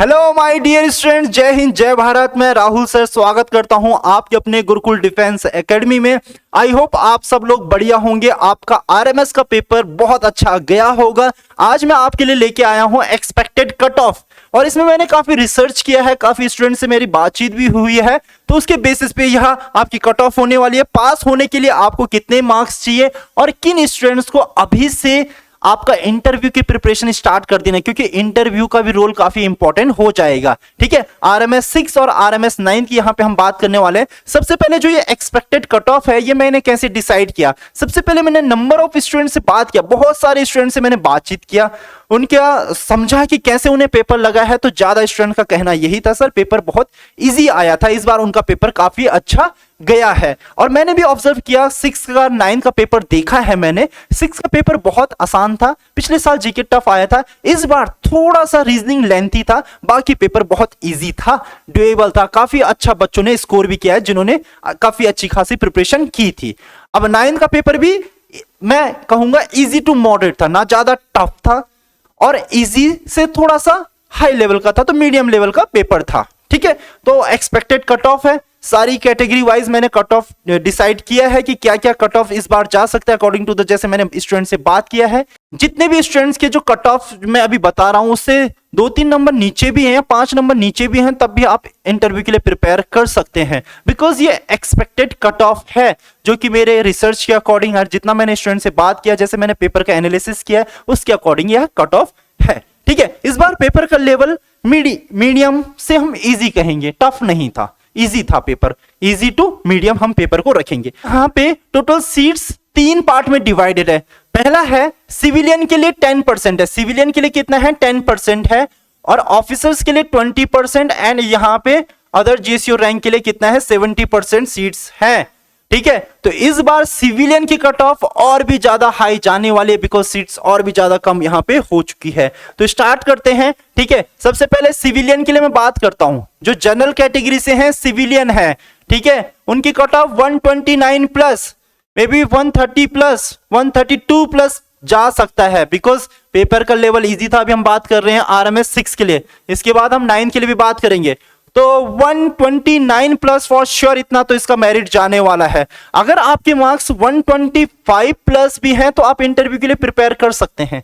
Hello my dear student, जय हिंद जय भारत। मैं राहुल सर स्वागत करता हूं आपके अपने गुरुकुल डिफेंस एकेडमी में। आई होप आप सब लोग बढ़िया होंगे। आपका आरएमएस का पेपर बहुत अच्छा गया होगा। आज मैं आपके लिए लेके आया हूं एक्सपेक्टेड कट ऑफ, और इसमें मैंने काफी रिसर्च किया है, काफी स्टूडेंट से मेरी बातचीत भी हुई है, तो उसके बेसिस पे यह आपकी कट ऑफ होने वाली है। पास होने के लिए आपको कितने मार्क्स चाहिए और किन स्टूडेंट्स को अभी से आपका इंटरव्यू की प्रिपरेशन स्टार्ट कर देना, क्योंकि इंटरव्यू का भी रोल काफी इंपॉर्टेंट हो जाएगा। ठीक है, आरएमएस 6 और आरएमएस 9 की यहां पे हम बात करने वाले हैं। सबसे पहले जो ये एक्सपेक्टेड कट ऑफ है, ये मैंने कैसे डिसाइड किया। सबसे पहले मैंने नंबर ऑफ स्टूडेंट से बात किया, बहुत सारे स्टूडेंट से मैंने बातचीत किया, उनका समझा कि कैसे उन्हें पेपर लगा है। तो ज्यादा स्टूडेंट का कहना यही था, सर पेपर बहुत इजी आया था, इस बार उनका पेपर काफी अच्छा गया है। और मैंने भी ऑब्जर्व किया, 6 का 9 का पेपर देखा है मैंने। 6 का पेपर बहुत आसान था, पिछले साल जीके टफ आया था, इस बार थोड़ा सा रीजनिंग लेंथी था, बाकी पेपर बहुत इजी था, डुएबल था। काफी अच्छा बच्चों ने स्कोर भी किया है जिन्होंने काफी अच्छी खासी प्रिपरेशन की थी। अब 9 का पेपर भी मैं कहूंगा इजी टू मॉडरेट था, ना ज्यादा टफ था और इजी से थोड़ा सा हाई लेवल का था, तो मीडियम लेवल का पेपर था। ठीक है, तो एक्सपेक्टेड कट ऑफ है, सारी कैटेगरी वाइज मैंने कट ऑफ डिसाइड किया है कि क्या क्या कट ऑफ इस बार जा सकता है अकॉर्डिंग टू द, जैसे मैंने स्टूडेंट से बात किया है। जितने भी स्टूडेंट्स के जो कट ऑफ मैं अभी बता रहा हूं, उससे 2-3 नंबर नीचे भी हैं या 5 नंबर नीचे भी हैं, तब भी आप इंटरव्यू के लिए प्रिपेयर कर सकते हैं, बिकॉज ये एक्सपेक्टेड कट ऑफ है, जो कि मेरे रिसर्च के अकॉर्डिंग और जितना मैंने स्टूडेंट से बात किया, जैसे मैंने पेपर का एनालिसिस किया, उसके अकॉर्डिंग यह कट ऑफ है। ठीक है, इस बार पेपर का लेवल मीडियम से हम इजी कहेंगे, टफ नहीं था, इजी था पेपर, इजी टू मीडियम हम पेपर को रखेंगे। यहाँ पे टोटल सीट्स 3 पार्ट में डिवाइडेड है। पहला है सिविलियन के लिए 10% है, सिविलियन के लिए कितना है 10% है, और ऑफिसर्स के लिए 20%, एंड यहाँ पे अदर जीएसयू रैंक के लिए कितना है 70% सीट्स है। ठीक है, तो इस बार सिविलियन की कट ऑफ और भी ज्यादा हाई जाने वाली है, बिकॉज सीट्स और भी ज्यादा कम यहां पे हो चुकी है। तो स्टार्ट करते हैं। ठीक है, सबसे पहले सिविलियन के लिए मैं बात करता हूं, जो जनरल कैटेगरी से हैं, सिविलियन है। ठीक है, उनकी cut off 129 plus, may be 130 plus, 132 plus जा सकता है, बिकॉज पेपर का लेवल इजी था। अभी हम बात कर रहे हैं आरएमएस 6 के लिए, इसके बाद हम 9 के लिए भी बात करेंगे, तो 129 प्लस फॉर श्योर, इतना तो इसका मेरिट जाने वाला है। अगर आपके मार्क्स 125 प्लस भी हैं तो आप इंटरव्यू के लिए प्रिपेयर कर सकते हैं।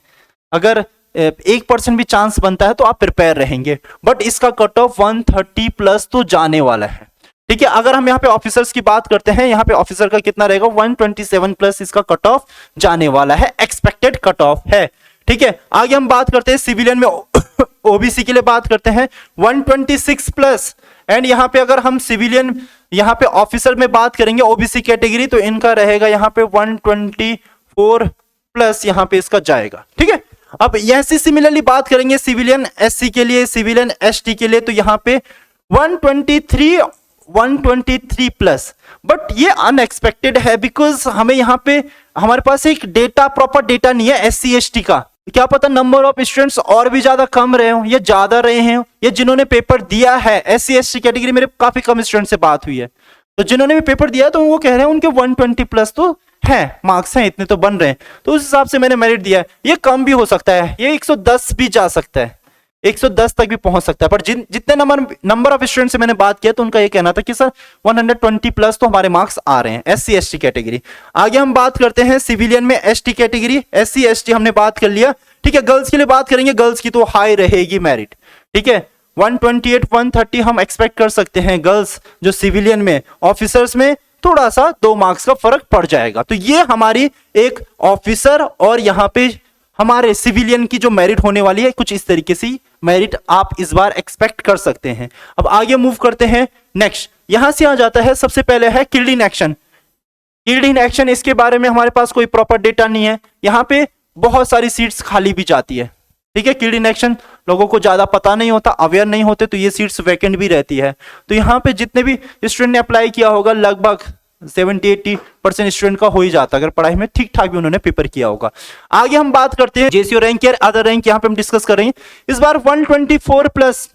अगर 1% भी चांस बनता है तो आप प्रिपेयर रहेंगे, बट इसका कट ऑफ 130 प्लस तो जाने वाला है। ठीक है, अगर हम यहाँ पे ऑफिसर्स की बात करते हैं, यहाँ पे ऑफिसर का कितना रहेगा 127 प्लस इसका कट ऑफ जाने वाला है, एक्सपेक्टेड कट ऑफ है। ठीक है, आगे हम बात करते हैं सिविलियन में ओबीसी के लिए बात करते हैं 126 प्लस, एंड यहाँ पे अगर हम सिविलियन यहाँ पे ऑफिसर में बात करेंगे ओबीसी कैटेगरी, तो इनका रहेगा यहाँ पे 124 प्लस यहाँ पे इसका जाएगा। ठीक है, अब ऐसी सिमिलरली बात करेंगे सिविलियन एससी के लिए, सिविलियन एसटी के लिए, तो यहाँ पे 123 प्लस, बट ये अनएक्सपेक्टेड है, बिकॉज हमें यहाँ पे हमारे पास एक डेटा, प्रॉपर डेटा नहीं है एससी एसटी का। क्या पता नंबर ऑफ स्टूडेंट्स और भी ज्यादा कम रहे हो या ज्यादा रहे हैं, या जिन्होंने पेपर दिया है एससी एसटी कैटेगरी, मेरे काफी कम स्टूडेंट से बात हुई है, तो जिन्होंने भी पेपर दिया तो वो कह रहे हैं उनके 120 प्लस तो है, मार्क्स हैं, इतने तो बन रहे हैं, तो उस हिसाब से मैंने मेरिट दिया है। ये कम भी हो सकता है, ये 110 भी जा सकता है, 110 तक भी पहुंच सकता है, पर जितने नंबर ऑफ स्टूडेंट से मैंने बात किया तो उनका ये कहना था कि सर 120 प्लस तो हमारे मार्क्स आ रहे हैं एससी एसटी कैटेगरी। आगे हम बात करते हैं सिविलियन में एसटी कैटेगरी, एससी एसटी हमने बात कर लिया। ठीक है, गर्ल्स के लिए बात करेंगे, गर्ल्स की तो हाई रहेगी मेरिट। ठीक है, 128 130 हम एक्सपेक्ट कर सकते हैं गर्ल्स जो सिविलियन में, ऑफिसर्स में थोड़ा सा 2 मार्क्स का फर्क पड़ जाएगा। तो ये हमारी एक ऑफिसर और यहाँ पे हमारे सिविलियन की जो मेरिट होने वाली है, कुछ इस तरीके से मेरिट आप इस बार एक्सपेक्ट कर सकते हैं। अब आगे मूव करते हैं नेक्स्ट, यहां से आ जाता है सबसे पहले है killed in action. Killed in action, इसके बारे में हमारे पास कोई प्रॉपर डेटा नहीं है, यहाँ पे बहुत सारी सीट्स खाली भी जाती है। ठीक है, किल्ड इन एक्शन लोगों को ज्यादा पता नहीं होता, अवेयर नहीं होते, तो ये सीट्स वैकेंट भी रहती है। तो यहाँ पे जितने भी स्टूडेंट ने अप्लाई किया होगा, लगभग 70-80% स्टूडेंट का हो ही जाता, अगर पढ़ाई में ठीक ठाक भी उन्होंने पेपर किया होगा। आगे हम बात करते हैं जेसीओ रैंक या अदर रैंक, यहाँ पे हम डिस्कस कर रहे हैं इस बार 124 प्लस।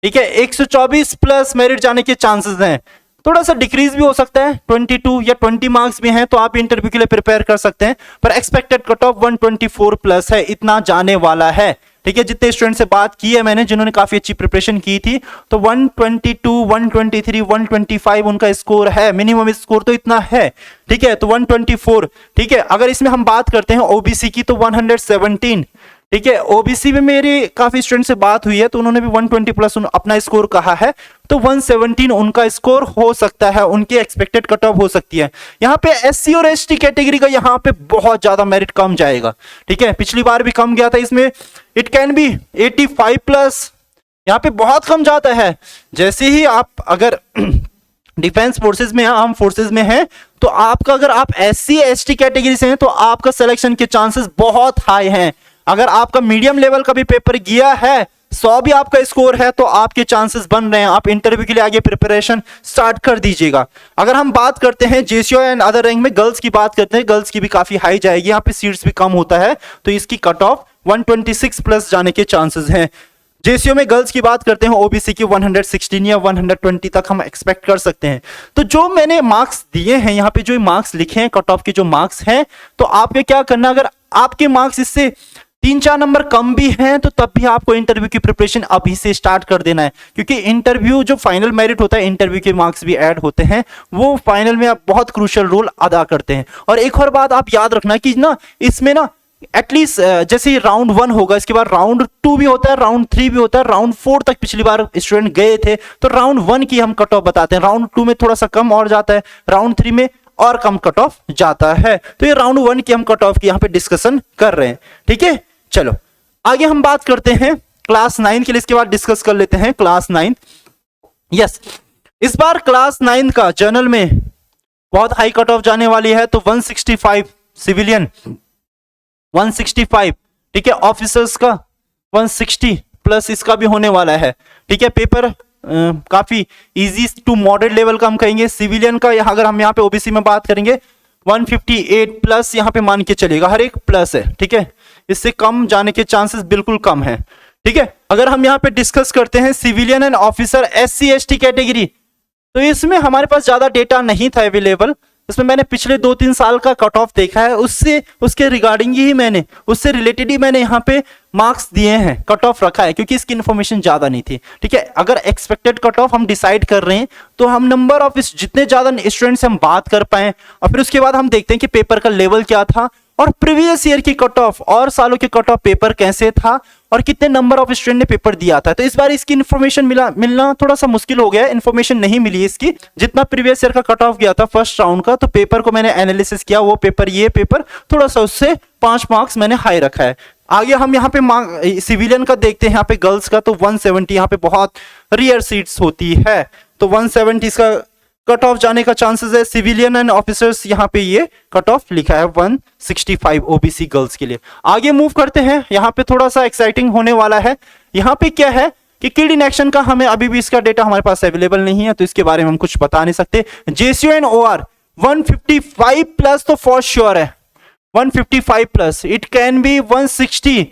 ठीक है, 124 प्लस मेरिट जाने के चांसेस हैं, थोड़ा सा डिक्रीज भी हो सकता है, 22 या 20 मार्क्स भी हैं, तो आप इंटरव्यू के लिए प्रिपेयर कर सकते हैं, पर एक्सपेक्टेड कट ऑफ 124 प्लस है, इतना जाने वाला है। ठीक है, जितने स्टूडेंट से बात की है मैंने जिन्होंने काफी अच्छी प्रिपरेशन की थी, तो 122, 123, 125 उनका स्कोर है, मिनिमम स्कोर तो इतना है। ठीक है, तो 124। ठीक है, अगर इसमें हम बात करते हैं ओबीसी की तो 117। ठीक है, ओबीसी में मेरी काफी स्टूडेंट से बात हुई है तो उन्होंने भी 120 प्लस अपना स्कोर कहा है, तो 117 उनका स्कोर हो सकता है, उनकी एक्सपेक्टेड कट ऑफ हो सकती है। यहाँ पे एससी और एसटी कैटेगरी का यहाँ पे बहुत ज्यादा मेरिट कम जाएगा। ठीक है, पिछली बार भी कम गया था इसमें, इट कैन बी 85 प्लस, यहाँ पे बहुत कम जाता है। जैसे ही आप अगर डिफेंस फोर्सेस में, आर्म फोर्सेस में हैं, तो आपका अगर आप एससी एसटी कैटेगरी से हैं तो आपका सिलेक्शन के चांसेस बहुत हाई हैं। अगर आपका मीडियम लेवल का भी पेपर गया है, 100 भी आपका स्कोर है, तो आपके चांसेस बन रहे हैं, आप इंटरव्यू के लिए आगे प्रिपरेशन स्टार्ट कर दीजिएगा। अगर हम बात करते हैं जेसीओ एंड अदर रैंक में, गर्ल्स की बात करते हैं, गर्ल्स की भी काफी हाई जाएगी, यहाँ पे सीट्स भी कम होता है, तो इसकी कट ऑफ 126 प्लस जाने के चांसेस हैं। जेसीओ में गर्ल्स की बात करते हैं, ओबीसी की 116 या 120 तक हम एक्सपेक्ट कर सकते हैं। तो जो मैंने मार्क्स दिए हैं यहाँ पे, जो मार्क्स लिखे हैं कट ऑफ के जो मार्क्स हैं, तो आपको क्या करना, अगर आपके मार्क्स इससे 3-4 नंबर कम भी हैं तो तब भी आपको इंटरव्यू की प्रिपरेशन अभी से स्टार्ट कर देना है, क्योंकि इंटरव्यू जो फाइनल मेरिट होता है, इंटरव्यू के मार्क्स भी ऐड होते हैं, वो फाइनल में आप बहुत क्रूशियल रोल अदा करते हैं। और एक और बात आप याद रखना कि ना इसमें ना एटलीस्ट जैसे राउंड 1 होगा, इसके बाद राउंड 2 भी होता है, राउंड 3 भी होता है, राउंड 4 तक पिछली बार स्टूडेंट गए थे, तो राउंड 1 की हम कट ऑफ बताते हैं, राउंड 2 में थोड़ा सा कम और जाता है, राउंड 3 में और कम कट ऑफ जाता है। तो ये राउंड 1 की हम कट ऑफ की यहाँ पे डिस्कशन कर रहे हैं। ठीक है, चलो आगे हम बात करते हैं क्लास 9 के लिए, इसके बाद डिस्कस कर लेते हैं क्लास 9। यस, इस बार क्लास 9 का जर्नल में बहुत हाई कट ऑफ जाने वाली है, तो 165 सिविलियन, 165। ठीक है, ऑफिसर्स का 160 प्लस इसका भी होने वाला है। ठीक है, पेपर काफी इजी टू मॉडरेट लेवल का हम कहेंगे। सिविलियन का यहाँ अगर हम यहाँ पे ओबीसी में बात करेंगे 158 प्लस यहाँ पे मान के चलेगा, हर एक प्लस है। ठीक है, इससे कम जाने के चांसेस बिल्कुल कम है। ठीक है, अगर हम यहाँ पे डिस्कस करते हैं civilian and officer SC ST category, तो इसमें हमारे पास ज्यादा डेटा नहीं था अवेलेबल, इसमें मैंने पिछले 2-3 साल का कट ऑफ देखा है, उससे उसके रिगार्डिंग ही मैंने, उससे रिलेटेड ही मैंने यहाँ पे मार्क्स दिए हैं, कट ऑफ रखा है, क्योंकि इसकी इन्फॉर्मेशन ज्यादा नहीं थी। ठीक है, अगर एक्सपेक्टेड कट ऑफ हम डिसाइड कर रहे हैं तो हम नंबर ऑफ जितने ज्यादा स्टूडेंट्स हम बात कर पाए, और फिर उसके बाद हम देखते हैं कि पेपर का लेवल क्या था, और प्रीवियस ईयर की कट ऑफ और सालों के कट ऑफ पेपर कैसे था, और कितने नंबर ऑफ स्टूडेंट ने पेपर दिया था। तो इस बार इसकी इन्फॉर्मेशन मिलना थोड़ा सा मुश्किल हो गया है, इन्फॉर्मेशन नहीं मिली इसकी। जितना प्रीवियस ईयर का कट ऑफ गया था फर्स्ट राउंड का, तो पेपर को मैंने एनालिसिस किया, वो पेपर ये पेपर थोड़ा सा उससे 5 मार्क्स मैंने हाई रखा है। आगे हम यहाँ पे सिविलियन का देखते हैं, यहाँ पे गर्ल्स का तो 170, यहाँ पे बहुत रेयर सीट्स होती है, तो 170 इसका कट ऑफ जाने का चांसेस है। सिविलियन एंड ऑफिसर्स यहाँ पे ये कट ऑफ लिखा है 165 ओबीसी गर्ल्स के लिए। आगे मूव करते हैं, यहाँ पे थोड़ा सा एक्साइटिंग होने वाला है। यहाँ पे क्या है कि किड इन एक्शन का हमें अभी भी इसका डेटा हमारे पास अवेलेबल नहीं है, तो इसके बारे में हम कुछ बता नहीं सकते। जेसीओ एंड ओआर 155 प्लस तो फॉर श्योर है, 155 प्लस, इट कैन बी 160।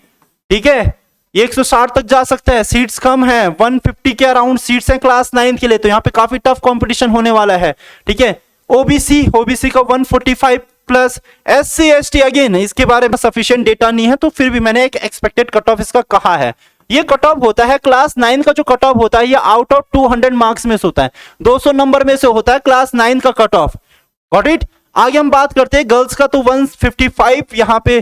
ठीक है, 160 तक जा सकता है, सीट्स कम है, 150 के अराउंड सीट्स हैं क्लास 9 के लिए, तो यहाँ पे काफी टफ कंपटीशन होने वाला है। ठीक है, ओबीसी का 145 प्लस, एससी एसटी अगेन इसके बारे में सफिशिएंट डेटा नहीं है, तो फिर भी मैंने एक एक्सपेक्टेड कट ऑफ इसका कहा है। ये कट ऑफ होता है क्लास 9 का, जो कट ऑफ होता है ये आउट ऑफ 200 मार्क्स में से होता है, 200 नंबर में से होता है क्लास 9 का कट ऑफ। Got it. आगे हम बात करते हैं गर्ल्स का, तो 155 यहाँ पे।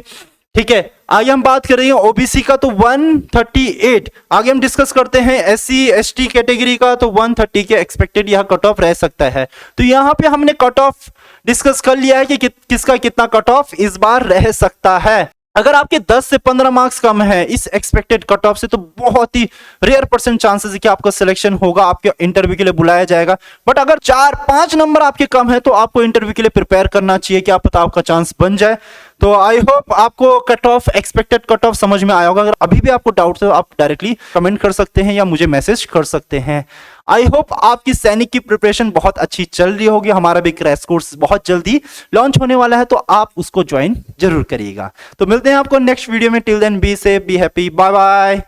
ठीक है, आगे हम बात कर रहे हैं ओबीसी का, तो 138। आगे हम डिस्कस करते हैं एससी एसटी कैटेगरी का, तो 130 के एक्सपेक्टेड यह कट ऑफ रह सकता है। तो यहाँ पे हमने कट ऑफ डिस्कस कर लिया है कि किसका कितना कट ऑफ इस बार रह सकता है। अगर आपके 10 से 15 मार्क्स कम है इस एक्सपेक्टेड कट ऑफ से, तो बहुत ही रेयर परसेंट चांसेस है कि आपका सिलेक्शन होगा, आपके इंटरव्यू के लिए बुलाया जाएगा। बट अगर 4-5 नंबर आपके कम है तो आपको इंटरव्यू के लिए प्रिपेयर करना चाहिए, कि आप पता आपका चांस बन जाए। तो आई होप आपको cut off, expected cut off समझ में आया होगा। अगर अभी भी आपको डाउट है तो आप डायरेक्टली कमेंट कर सकते हैं या मुझे मैसेज कर सकते हैं। आई होप आपकी सैनिक की प्रिपरेशन बहुत अच्छी चल रही होगी। हमारा भी क्रैश कोर्स बहुत जल्दी लॉन्च होने वाला है, तो आप उसको ज्वाइन जरूर करिएगा। तो मिलते हैं आपको नेक्स्ट वीडियो में। Till then be safe, be happy, bye bye.